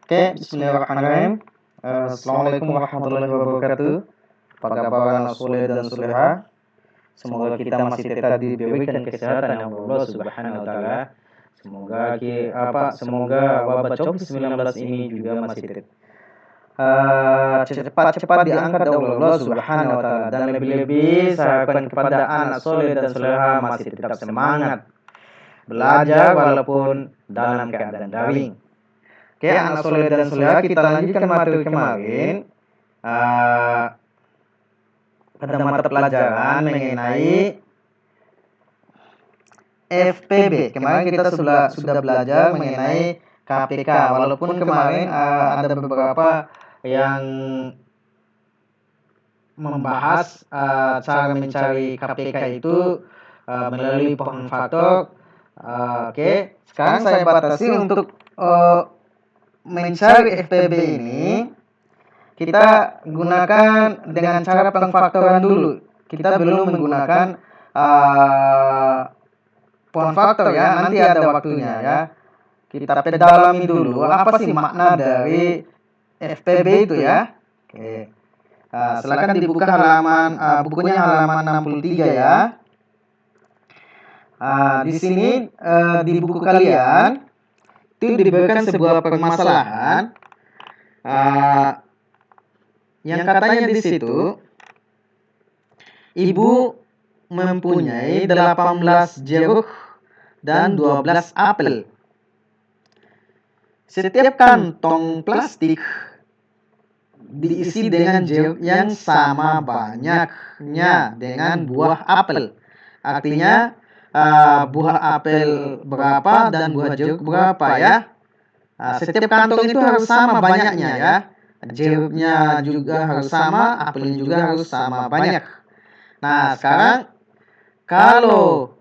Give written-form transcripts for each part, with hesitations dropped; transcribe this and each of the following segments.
Oke, bismillahirrahmanirrahim. Assalamualaikum warahmatullahi wabarakatuh. Apa kabar anak soleh dan soleha? Semoga kita masih tetap diberikan kesehatan oleh Allah Subhanahu wa taala. Semoga wabah COVID-19 ini juga masih cepat-cepat diangkat oleh Allah Subhanahu wa taala, dan lebih-lebih saya harapkan kepada anak soleh dan soleha masih tetap semangat belajar walaupun dalam keadaan daring. Oke, anak soleh dan soleha, kita lanjutkan materi kemarin pada mata pelajaran mengenai FPB. Kemarin kita sudah belajar mengenai KPK, walaupun kemarin ada beberapa yang membahas cara mencari KPK itu melalui pohon faktor. Oke, sekarang saya batasi untuk mencari FPB ini, kita gunakan dengan cara pengfaktoran dulu. Kita belum menggunakan pohon faktor ya, nanti ada waktunya ya. Kita pedalami dulu apa sih makna dari FPB itu ya. Oke. Silakan dibuka bukunya halaman 63 ya. Di sini di buku kalian itu diberikan sebuah permasalahan yang katanya di situ, ibu mempunyai 18 jeruk dan 12 apel. Setiap kantong plastik diisi dengan jeruk yang sama banyaknya dengan buah apel. Artinya buah apel berapa dan buah jeruk berapa ya. Setiap kantong itu harus sama banyaknya ya. Jeruknya juga harus sama, apelnya juga harus sama banyak. Nah, sekarang kalau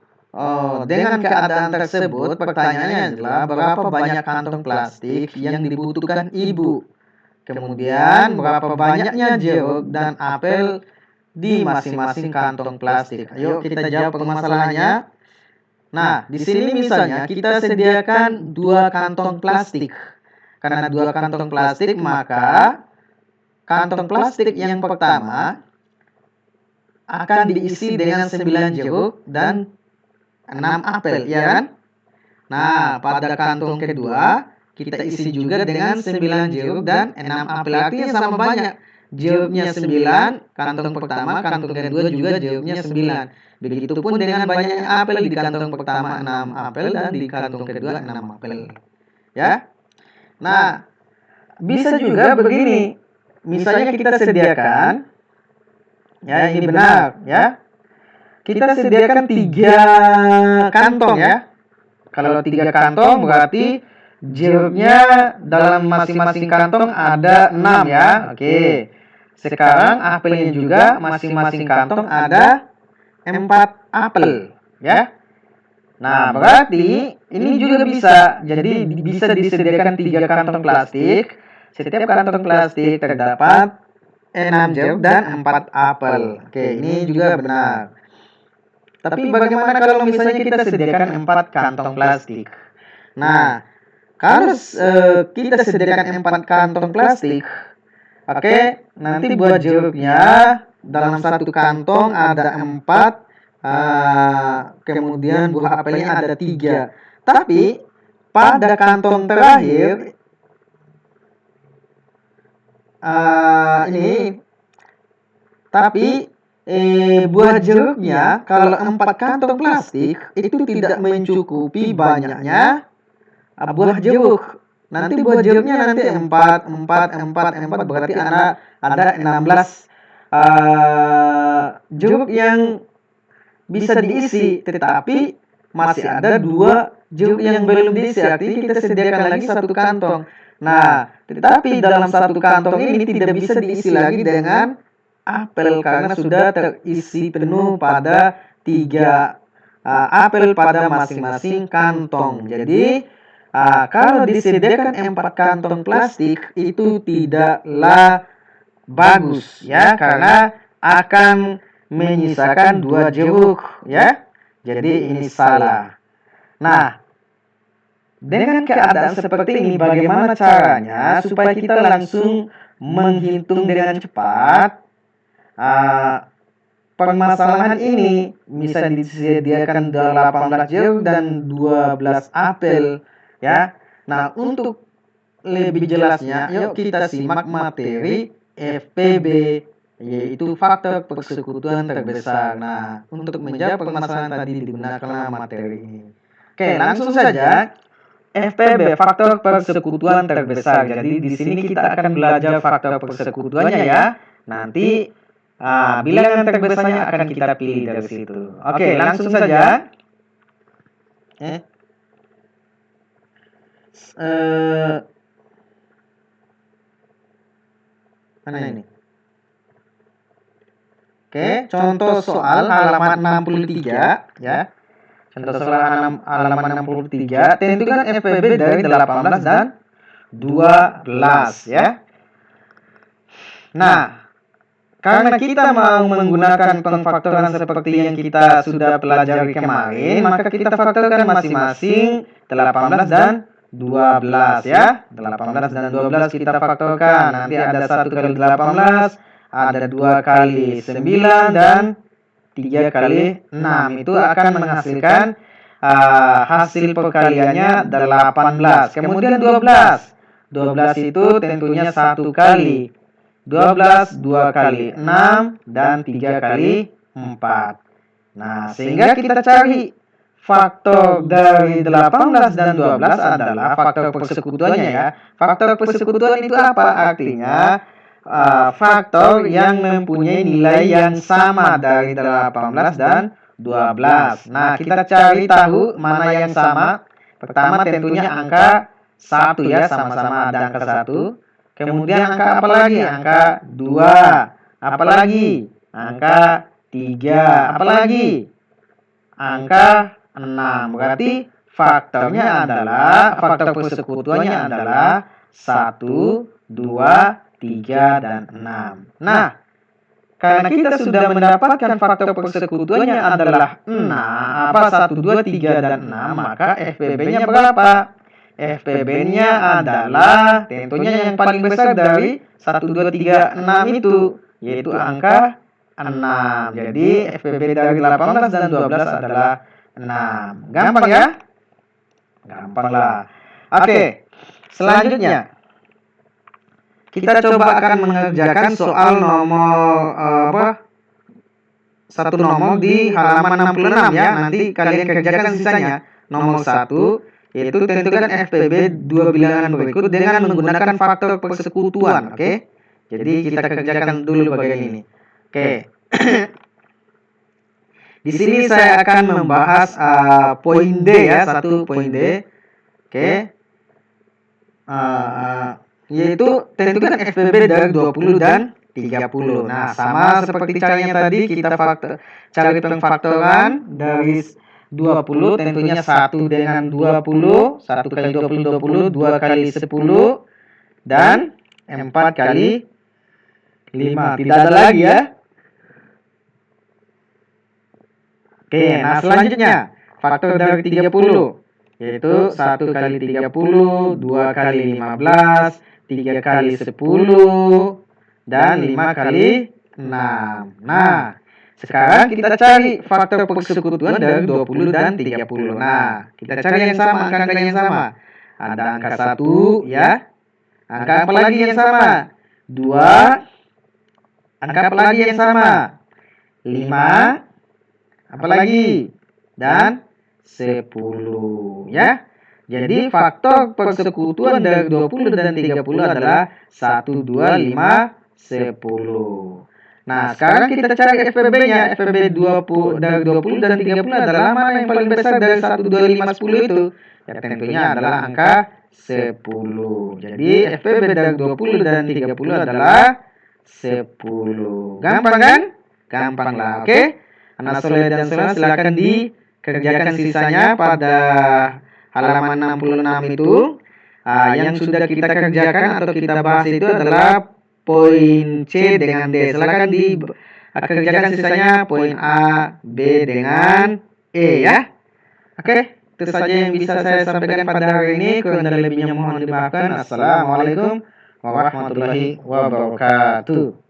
dengan keadaan tersebut, pertanyaannya adalah berapa banyak kantong plastik yang dibutuhkan ibu? Kemudian berapa banyaknya jeruk dan apel di masing-masing kantong plastik? Ayo kita jawab permasalahannya. Nah, di sini misalnya kita sediakan 2 kantong plastik. Karena 2 kantong plastik, maka kantong plastik yang pertama akan diisi dengan 9 jeruk dan 6 apel, ya kan? Nah, pada kantong kedua kita isi juga dengan 9 jeruk dan 6 apel. Artinya sama banyak. Jeruknya 9, kantong pertama, kantong kedua juga jeruknya 9. Begitupun dengan banyaknya apel, di kantong pertama 6 apel dan di kantong kedua 6 apel. Ya. Nah, bisa juga begini. Misalnya kita sediakan, ya ini benar ya. Kita sediakan 3 kantong ya. Kalau 3 kantong berarti jeruknya dalam masing-masing kantong ada 6 ya. Oke. Sekarang apelnya juga masing-masing kantong ada 4 apel ya. Nah, berarti ini juga bisa. Jadi bisa disediakan 3 kantong plastik. Setiap kantong plastik terdapat 6 jeruk dan 4 apel. Oke, ini juga benar. Tapi bagaimana kalau misalnya kita sediakan 4 kantong plastik? Nah, kalau kita sediakan 4 kantong plastik, oke, nanti buat jeruknya dalam satu kantong ada 4, kemudian buah apelnya ada 3. Tapi pada kantong terakhir buah jeruknya kalau 4 kantong plastik itu tidak mencukupi banyaknya buah jeruk. Nanti buah jeruknya nanti 4 berarti ada 16 jeruk yang bisa diisi, tetapi masih ada 2 jeruk yang belum diisi. Artinya kita sediakan lagi 1 kantong. Nah, tetapi dalam 1 kantong ini tidak bisa diisi lagi dengan apel karena sudah terisi penuh pada 3 apel pada masing-masing kantong. Jadi kalau disediakan 4 kantong plastik itu tidaklah bagus ya, karena akan menyisakan 2 jeruk ya. Jadi ini salah. Nah, Dengan keadaan seperti ini, bagaimana caranya supaya kita langsung menghitung dengan cepat permasalahan ini? Bisa disediakan 18 jeruk dan 12 apel, ya. Nah, untuk lebih jelasnya, yuk kita simak materi FPB, yaitu faktor persekutuan terbesar. Nah, untuk menjawab permasalahan tadi digunakanlah materi ini. Oke, langsung saja. FPB, faktor persekutuan terbesar. Jadi di sini kita akan belajar faktor persekutuannya ya. Nanti bilangan terbesarnya akan kita pilih dari situ. Oke, langsung saja. Mana ini? Oke, contoh soal halaman 63 ya. Contoh soal halaman 63, tentukan FPB dari 18 dan 12 ya. Nah, karena kita mau menggunakan pengfaktoran seperti yang kita sudah pelajari kemarin, maka kita faktorkan masing-masing 18 dan 12 ya. 18 dan 12 kita faktorkan. Nanti ada 1 kali 18, ada 2 kali 9 dan 3 kali 6. Itu akan menghasilkan hasil perkaliannya 18. Kemudian 12. 12 itu tentunya 1 kali 12, 2 kali 6, dan 3 kali 4. Nah, sehingga kita cari faktor dari 18 dan 12 adalah faktor persekutuannya ya. Faktor persekutuan itu apa? Artinya faktor yang mempunyai nilai yang sama dari 18 dan 12. Nah, kita cari tahu mana yang sama. Pertama tentunya angka 1 ya, sama-sama ada angka 1. Kemudian angka apa lagi? Angka 2. Apa lagi? Angka 3. Apa lagi? Angka 6. Berarti faktor persekutuannya adalah 1, 2, 3, dan 6. Nah, karena kita sudah mendapatkan faktor persekutuannya adalah 1, 2, 3, dan 6, maka FPB-nya berapa? FPB-nya adalah tentunya yang paling besar dari 1, 2, 3, 6 itu, yaitu angka 6. Jadi FPB dari 18 dan 12 adalah 6. Gampang ya? Gampang lah. Oke, selanjutnya kita coba akan mengerjakan soal nomor satu nomor di halaman 66 ya. Nanti kalian kerjakan sisanya. Nomor 1, yaitu tentukan FPB dua bilangan berikut dengan menggunakan faktor persekutuan. Oke. Jadi kita kerjakan dulu bagian ini. Oke. Di sini saya akan membahas poin D ya, satu poin D. Oke. Yaitu tentukan FPB dari 20 dan 30. Nah, sama seperti caranya tadi, kita cari pengfaktoran dari 20, tentunya 1 dengan 20, 1 kali 20, 20, 2 kali 10, dan 4 kali 5. Tidak ada lagi ya. Oke, nah selanjutnya faktor dari 30, yaitu 1 kali 30, 2 kali 15, 3 kali 10, dan 5 kali 6. Nah, sekarang kita cari faktor persekutuan dari 20 dan 30. Nah, kita cari yang sama, angka yang sama. Ada angka 1 ya. Angka apa lagi yang sama? 2. Angka apa lagi yang sama? 5. Apa lagi? Dan 10 ya. Jadi faktor persekutuan dari 20 dan 30 adalah 1, 2, 5, 10. Nah, sekarang kita cari FPB-nya. FPB 20 dari 20 dan 30 adalah mana yang paling besar dari 1, 2, 5, 10 itu? Ya, tentunya adalah angka 10. Jadi FPB dari 20 dan 30 adalah 10. Gampang kan? Gampang lah, oke? Anak soleh dan soleh silakan dikerjakan sisanya pada halaman 66 itu. Yang sudah kita kerjakan atau kita bahas itu adalah poin C dengan D. Silakan dikerjakan sisanya poin A, B dengan E ya. Oke. Itu saja yang bisa saya sampaikan pada hari ini. Kurang dan lebihnya mohon dimaafkan. Assalamualaikum warahmatullahi wabarakatuh.